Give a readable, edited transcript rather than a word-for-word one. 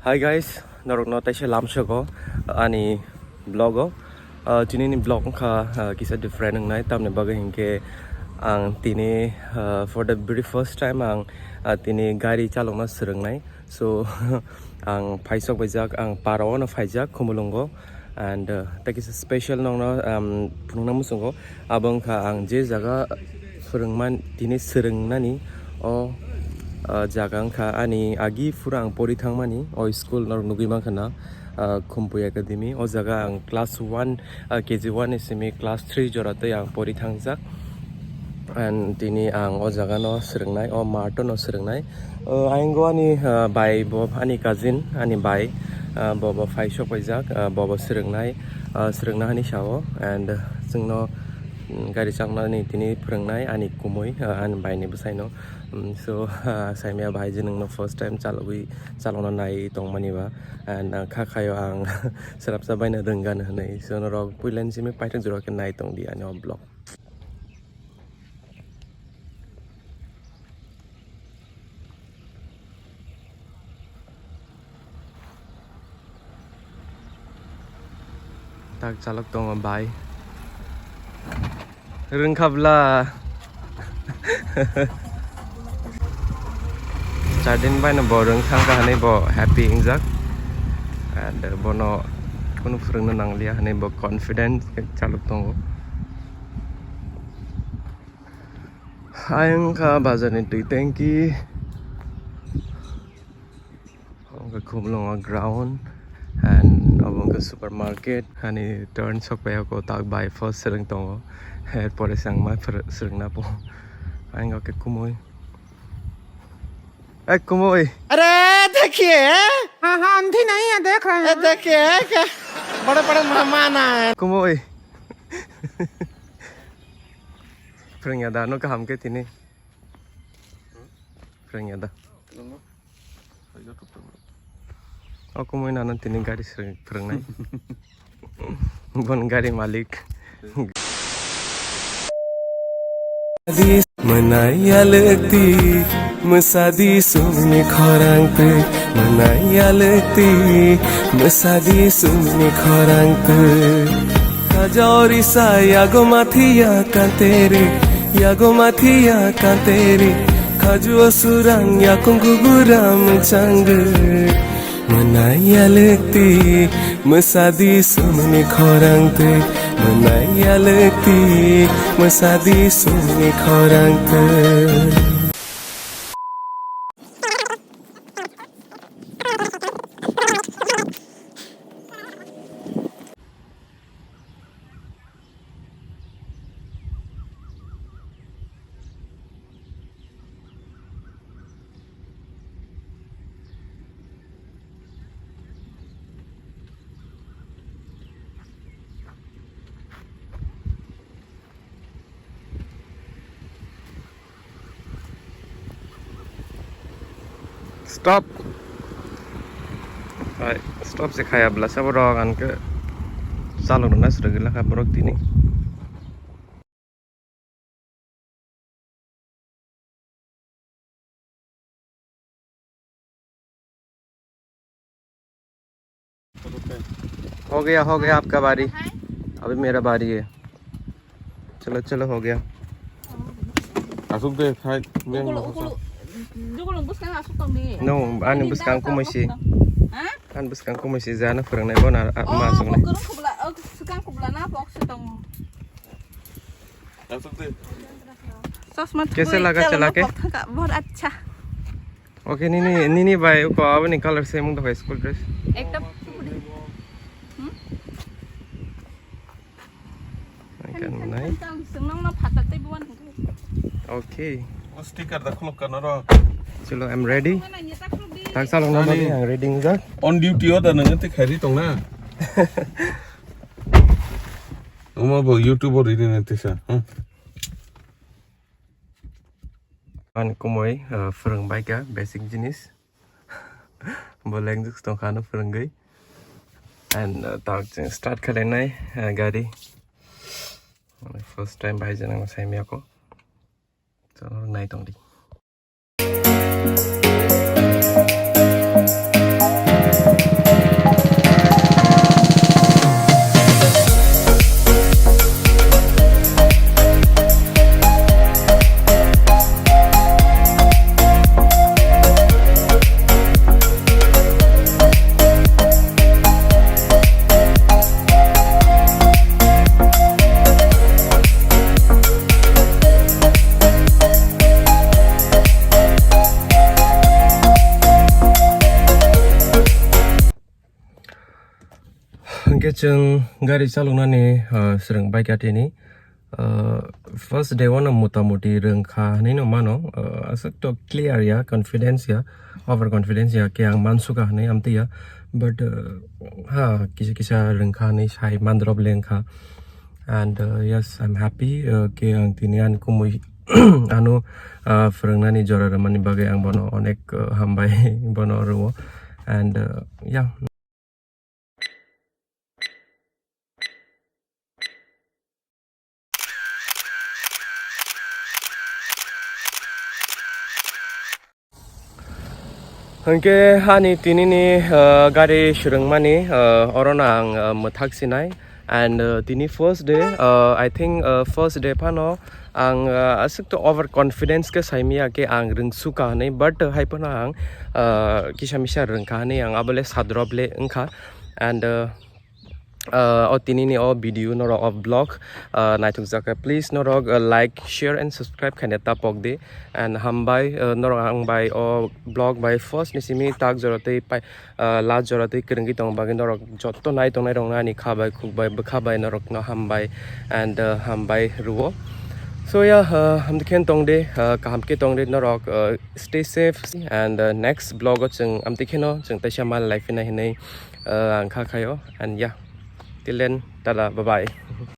Hi guys, narok no tayo lam ko ani vlogo. Tini vlog ka kisa different ng night tam ne baga hingke ang tini for the very first time ang tini gari chalong na sereng nai. So ang paisok bajak ang paro na faijak kumulongo and that is special nong no punung namu sungo abang ka ang je jaga serengman tini sereng nani o jagang ka ani agi furang pori thangmani o school nor nugimang kana Khumpuy Academy o jaga ang class 1 KG1 isimi class 3 jorate ang pori thangjak and tini ang o jaga no srengnai o marto no srengnai aingo ani bai bo ani cousin ani bai bobo faishok baijak bobo srengnai hani shawo and jingno gari changna ni tini phurangnai ani kumui ani bai ni busaino so saimia bai jinung no first time chalona nai tongmani ba and khayo ang serap sabai na denggan hanai so no rok puilen simi paithak juro ke nai tong di ani blog tak chalok tong bai rengkhabla Chadin by na borong thangka hanai bo happy ingjak and bono kono freng na nanglia hanai bo confident chaluk tongo ayang ka bazar ni tengki ang kumlong ground and abang ka supermarket hani turn sok pa ko tak by first sereng tongo her pore sang ma sereng na po ayang ka kumoy कुमोई अरे देखिए हाँ हाँ अंधी नहीं है देख रहे हैं देखिए क्या बड़े बड़े मेहमान आए कुमोई फ्रेंगा नो का हम के तिने फ्रेंगा दा ओ कुमोई नाना तिने गाड़ी फ्रेंगनाय बन गाड़ी मालिक Menaya lekti mesadi sumni khorang pe Menaya lekti mesadi sumni khorang pe Kajori sa yago mathiya kantere Kaju asurang yakung guguram chang Menaya lekti mesadi sumni khorang pe Menaya lekti mesadi sumni khorang pe Stop. Hai, stop se khaya bla sa borok an ke salon na sudah gila ka borok tini. हो गया आपका बारी अभी मेरा बारी है चलो चलो हो गया Asuk deh, hai, biang no an buskang ko masih an buskang ko masih zana furang nai bona masuk nai asuk deh. कैसे लगा चला के बहुत अच्छा ओके नी भाई को अब नि कलर से मुंग दो स्कूल ड्रेस एकदम kan nai okay Oh, stiker dah kelok kan orang. चलो I'm ready tak salong nama ni yang reading जा On duty ada nanti hari tong na. Oma bo YouTuber ini nanti sa. an kumoi furang baik ya basic jenis boleh juk tong kana furang gai and tak start kalian nai gari first time bahai janang saya mi aku so nai tong di hangke jeng gari salungnani sereng baik ini first day wana muta-muti rengka nino mano asuk to clear ya confidence ya over confidence ya ke ang mansuka ne amti ya but kisa rengka ni sai mandrob lengka and yes I'm happy ke ang tinian kumui anu ferengnani jora ramani bagai ang bono onek hambai bono ruwo and yeah. Hangke hani tinini gari shurungmani oronang mathak sinai and tini first day I think first day pano ang asuk to overconfidence ke saimia ke ang rungsuka nei but hai pano ang kisamisa rungka nei ang abole sadroble engka and o tinini o video noro of blog naitung jaka please noro like share and subscribe khane tapok de and hambai noro ang bai o blog by first nisimi tak jorote pai last jorote krengi tong bagin noro jotto nai tong nai rong na ni khabai khukbai bkhabai norok no hambai and hambai ruo so yeah ham dikhen tong de kaham ke tong de norok stay safe and next blog o chung am dikheno chung taisha mal life na hinai ang kha khayo and yeah till then tada bye bye